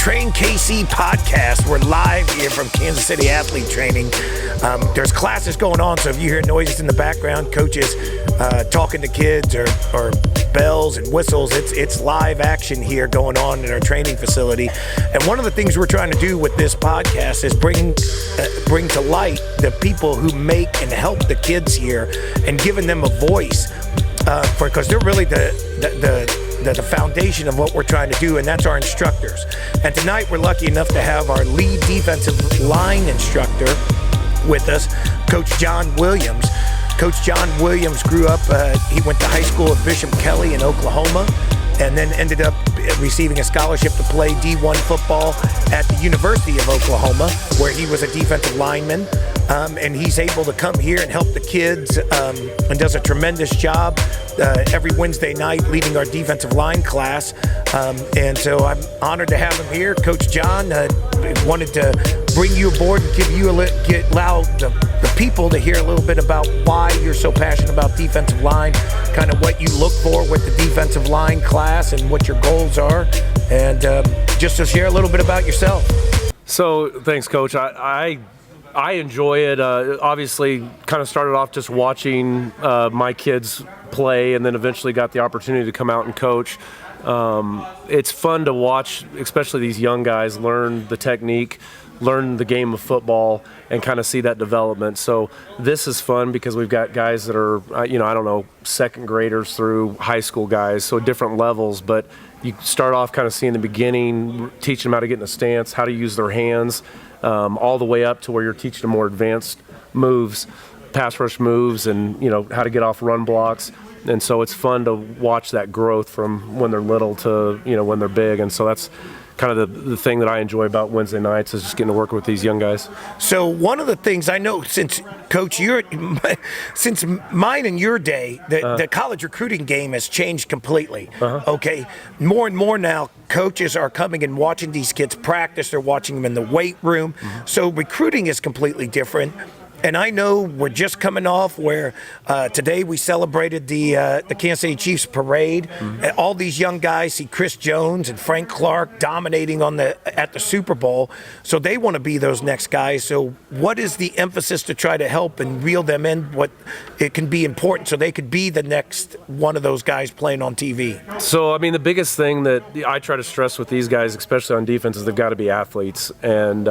WeTrainKC Podcast. We're live here from Kansas City Athlete Training. There's classes going on, so if you hear noises in the background, coaches talking to kids or bells and whistles, it's live action here going on in our training facility. And one of the things we're trying to do with this podcast is bring to light the people who make and help the kids here and giving them a voice because they're really the foundation of what we're trying to do, and that's our instructors. And tonight we're lucky enough to have our lead defensive line instructor with us, Coach John Williams. Coach John Williams grew up, he went to high school at Bishop Kelley in Oklahoma, and then ended up receiving a scholarship to play D1 football at the University of Oklahoma, where he was a defensive lineman. And he's able to come here and help the kids and does a tremendous job every Wednesday night leading our defensive line class. And so I'm honored to have him here. Coach John wanted to bring you aboard and give you allow the people to hear a little bit about why you're so passionate about defensive line, kind of what you look for with the defensive line class and what your goals are, and just to share a little bit about yourself. So thanks, Coach. I enjoy it. Obviously, kind of started off just watching my kids play, and then eventually got the opportunity to come out and coach. It's fun to watch, especially these young guys, learn the technique, learn the game of football, and kind of see that development. So this is fun because we've got guys that are, second graders through high school guys, so different levels. But you start off kind of seeing the beginning, teaching them how to get in a stance, how to use their hands, all the way up to where you're teaching them more advanced moves, pass rush moves, and how to get off run blocks. And so it's fun to watch that growth from when they're little to when they're big. And so that's kind of the thing that I enjoy about Wednesday nights, is just getting to work with these young guys. So one of the things I know, since mine and your day, the college recruiting game has changed completely. Okay, more and more now, coaches are coming and watching these kids practice. They're watching them in the weight room. So recruiting is completely different. And I know we're just coming off where today we celebrated the Kansas City Chiefs parade. And all these young guys see Chris Jones and Frank Clark dominating at the Super Bowl. So they want to be those next guys. So what is the emphasis to try to help and reel them in? What it can be important so they could be the next one of those guys playing on TV. So, the biggest thing that I try to stress with these guys, especially on defense, is they've got to be athletes. And,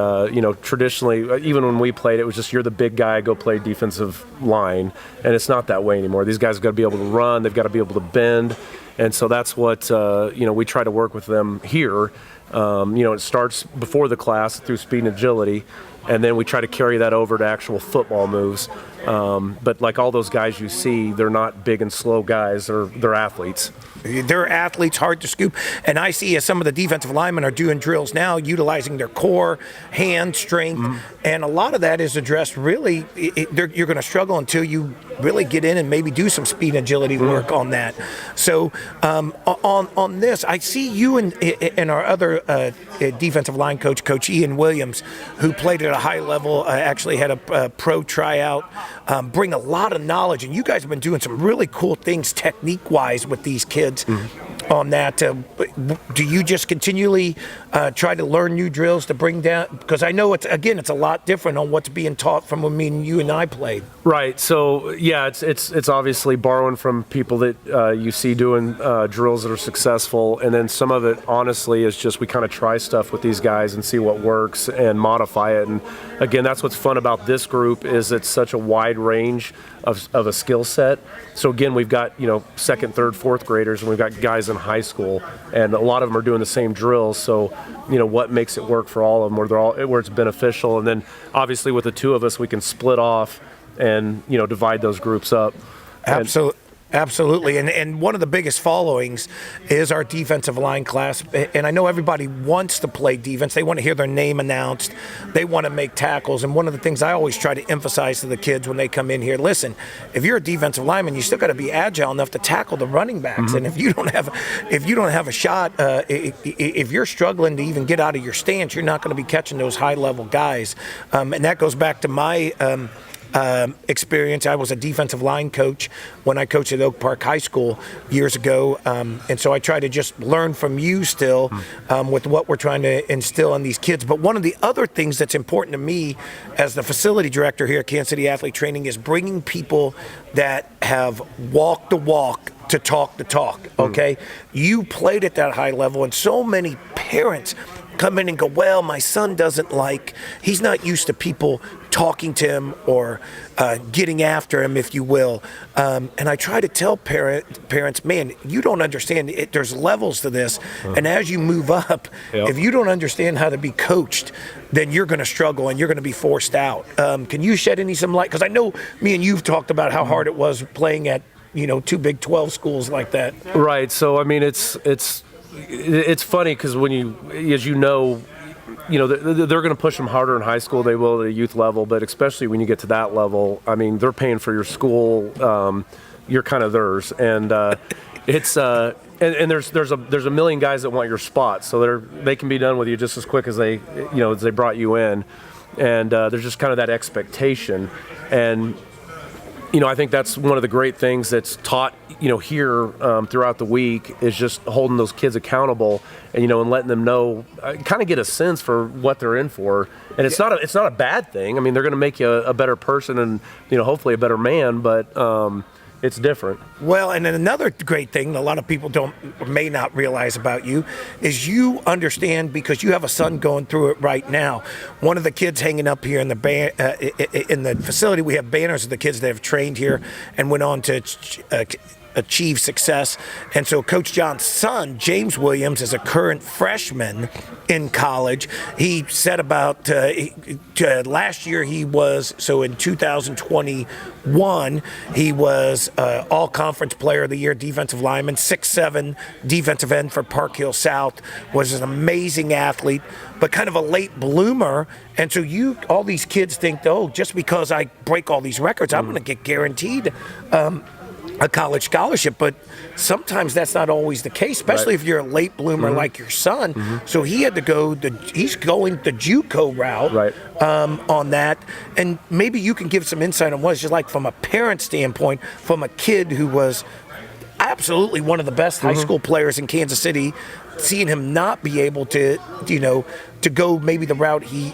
traditionally, even when we played, it was just you're the big guy, go play defensive line, and it's not that way anymore. These guys have got to be able to run, they've got to be able to bend, and so that's what we try to work with them here. It starts before the class through speed and agility, and then we try to carry that over to actual football moves. But like all those guys you see, they're not big and slow guys, they're athletes. They're athletes, hard to scoop. And I see as some of the defensive linemen are doing drills now, utilizing their core, hand strength, and a lot of that is addressed really. You're going to struggle until you really get in and maybe do some speed and agility work on that. So on this, I see you and our other defensive line coach, Coach Ian Williams, who played at a high level, actually had a pro tryout, bring a lot of knowledge. And you guys have been doing some really cool things technique-wise with these kids. On that, do you just continually try to learn new drills to bring down? Because I know it's a lot different on what's being taught from when you and I played. Right. So yeah, it's obviously borrowing from people that you see doing drills that are successful, and then some of it honestly is just we kind of try stuff with these guys and see what works and modify it. And again, that's what's fun about this group, is it's such a wide range of a skill set. So again, we've got second, third, fourth graders, and we've got guys in high school, and a lot of them are doing the same drills. So what makes it work for all of them, where it's beneficial. And then obviously with the two of us, we can split off and divide those groups up. Absolutely. And one of the biggest followings is our defensive line class. And I know everybody wants to play defense. They want to hear their name announced. They want to make tackles. And one of the things I always try to emphasize to the kids when they come in here, listen, if you're a defensive lineman, you still got to be agile enough to tackle the running backs. And if you don't have a shot, if you're struggling to even get out of your stance, you're not going to be catching those high level guys. And that goes back to my experience. I was a defensive line coach when I coached at Oak Park High School years ago, and so I try to just learn from you still with what we're trying to instill in these kids. But one of the other things that's important to me as the facility director here at Kansas City Athlete Training is bringing people that have walked the walk to talk the talk, okay? You played at that high level, and so many parents come in and go, well, my son he's not used to people talking to him or getting after him, if you will. And I try to tell parents, man, you don't understand. There's levels to this. And as you move up, if you don't understand how to be coached, then you're going to struggle and you're going to be forced out. Can you shed some light? Because I know me and you've talked about how hard it was playing at, two Big 12 schools like that. Right. So, I mean, it's funny because when they're going to push them harder in high school. They will at a youth level, but especially when you get to that level, I mean, they're paying for your school. You're kind of theirs, and it's and there's a million guys that want your spot, so they can be done with you just as quick as they brought you in, and there's just kind of that expectation, and I think that's one of the great things that's taught, here throughout the week is just holding those kids accountable and, and letting them know, kind of get a sense for what they're in for. And it's not a bad thing. I mean, they're going to make you a better person and, hopefully a better man, but it's different. Well, and then another great thing a lot of people may not realize about you is you understand, because you have a son going through it right now. One of the kids hanging up here in the facility, we have banners of the kids that have trained here and went on to achieve success. And so Coach John's son, James Williams, is a current freshman in college. He said about last year in 2021, he was all-conference player of the year, defensive lineman, 6'7", defensive end for Park Hill South, was an amazing athlete, but kind of a late bloomer. And so all these kids think, just because I break all these records, I'm going to get guaranteed a college scholarship, but sometimes that's not always the case, especially if you're a late bloomer like your son. So he had to he's going the JUCO route on that. And maybe you can give some insight on what it's just like from a parent standpoint, from a kid who was absolutely one of the best high school players in Kansas City, seeing him not be able to, to go maybe the route he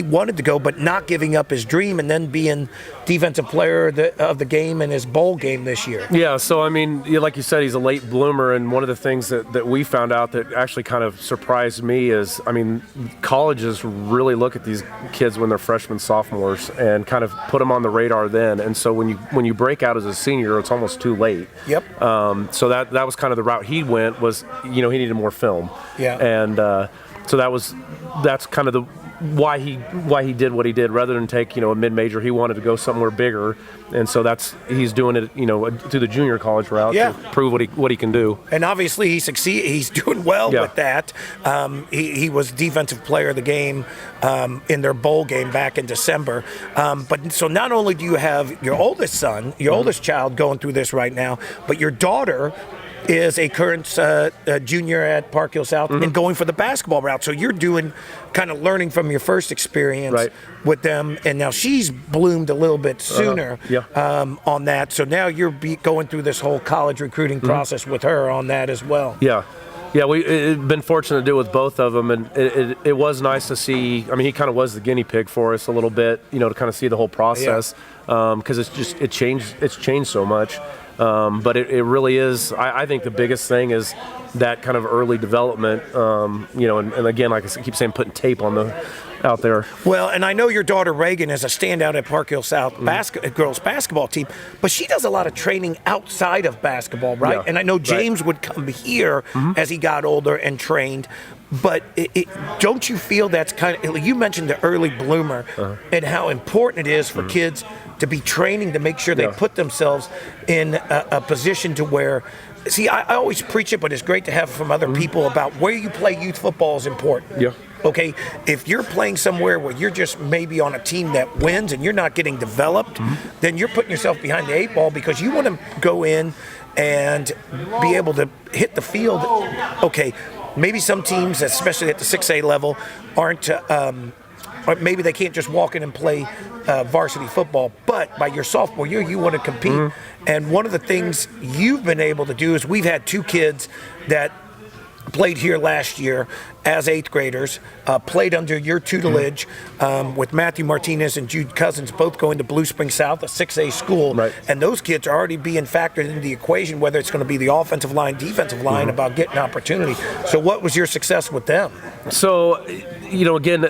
wanted to go, but not giving up his dream and then being defensive player of the game in his bowl game this year. Yeah, so I mean, like you said, he's a late bloomer, and one of the things that we found out that actually kind of surprised me is, I mean, colleges really look at these kids when they're freshmen, sophomores, and kind of put them on the radar then. And so when you break out as a senior, it's almost too late. Yep. So that was kind of the route he went, was, he needed more film. Yeah. And so that's kind of why he did what he did, rather than take a mid-major. He wanted to go somewhere bigger, and so he's doing it through the junior college route to prove what he can do. And obviously he's doing well with that. He was defensive player of the game in their bowl game back in December. But so not only do you have your oldest son, your oldest child going through this right now, but your daughter is a current junior at Park Hill South and going for the basketball route. So you're doing kind of learning from your first experience with them, and now she's bloomed a little bit sooner on that. So now you're going through this whole college recruiting process with her on that as well. Yeah. Yeah, we've been fortunate to do it with both of them, and it was nice to see. I mean, he kind of was the guinea pig for us a little bit, to kind of see the whole process, because it's changed so much. But it really is. I think the biggest thing is that kind of early development. And again, like I keep saying, putting tape out there. Well, and I know your daughter Reagan is a standout at Park Hill South girls basketball team, but she does a lot of training outside of basketball, right? Yeah. And I know James would come here as he got older and trained. But don't you feel that's kind of, you mentioned the early bloomer and how important it is for kids to be training to make sure they put themselves in a position to where, see, I always preach it, but it's great to have from other people about where you play youth football is important. Yeah. Okay, if you're playing somewhere where you're just maybe on a team that wins and you're not getting developed, then you're putting yourself behind the 8 ball, because you want to go in and be able to hit the field. Okay, maybe some teams, especially at the 6A level, aren't or maybe they can't just walk in and play varsity football, but by your sophomore year, you want to compete. Mm-hmm. And one of the things you've been able to do is we've had 2 kids that played here last year as 8th graders, played under your tutelage with Matthew Martinez and Jude Cousins, both going to Blue Spring South, a 6A school. Right. And those kids are already being factored into the equation, whether it's going to be the offensive line, defensive line, about getting opportunity. So what was your success with them? So, again,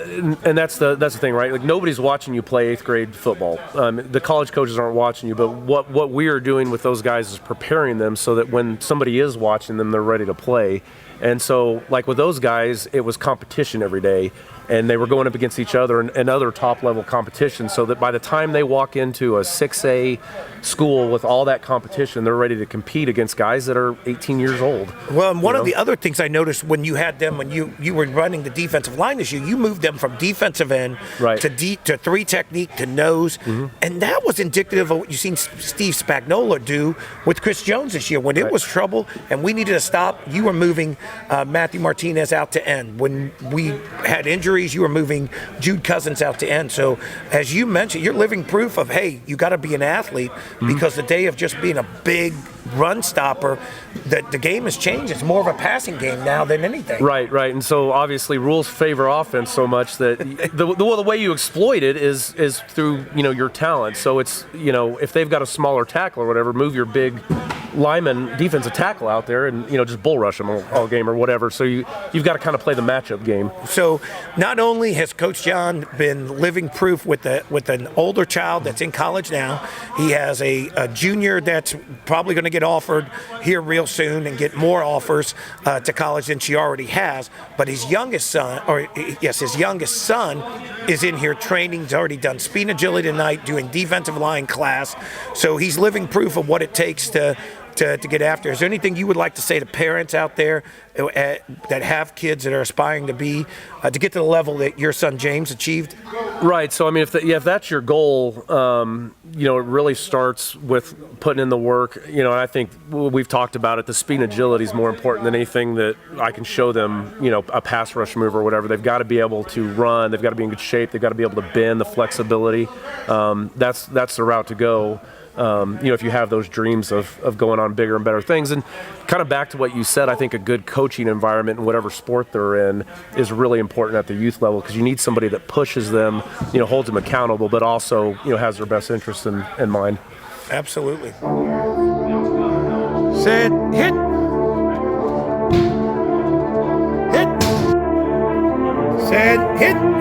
and that's the thing, right? Like, nobody's watching you play 8th grade football. The college coaches aren't watching you, but what we are doing with those guys is preparing them so that when somebody is watching them, they're ready to play. And so, like with those guys, it was competition every day, and they were going up against each other and other top-level competition, so that by the time they walk into a 6A school with all that competition, they're ready to compete against guys that are 18 years old. Well, and one of the other things I noticed when you had them, when you were running the defensive line this year, you moved them from defensive end to 3 technique to nose, and that was indicative of what you've seen Steve Spagnuolo do with Chris Jones this year. When it was trouble and we needed to stop, you were moving Matthew Martinez out to end. When we had injuries, you were moving Jude Cousins out to end. So as you mentioned, you're living proof of, hey, you got to be an athlete, because the day of just being a big run stopper, the game has changed. It's more of a passing game now than anything. Right. And so obviously rules favor offense so much that the way you exploit it is through your talent. So it's if they've got a smaller tackle or whatever, move your big lineman defensive tackle out there and just bull rush them all game or whatever. So you've got to kind of play the matchup game. So not only has Coach John been living proof with an older child that's in college now, he has a junior that's probably going to get offered here real soon and get more offers to college than she already has. But his youngest son is in here training. He's already done speed and agility tonight, doing defensive line class. So he's living proof of what it takes to get after. Is there anything you would like to say to parents out there that have kids that are aspiring to be to get to the level that your son James achieved? Right. So I mean, if that's your goal, it really starts with putting in the work. And I think we've talked about it. The speed and agility is more important than anything that I can show them. A pass rush move or whatever. They've got to be able to run. They've got to be in good shape. They've got to be able to bend. The flexibility. That's the route to go. If you have those dreams of going on bigger and better things. And kind of back to what you said, I think a good coaching environment in whatever sport they're in is really important at the youth level, because you need somebody that pushes them, holds them accountable, but also, has their best interests in mind. Absolutely. Set, hit. Hit. Set, hit.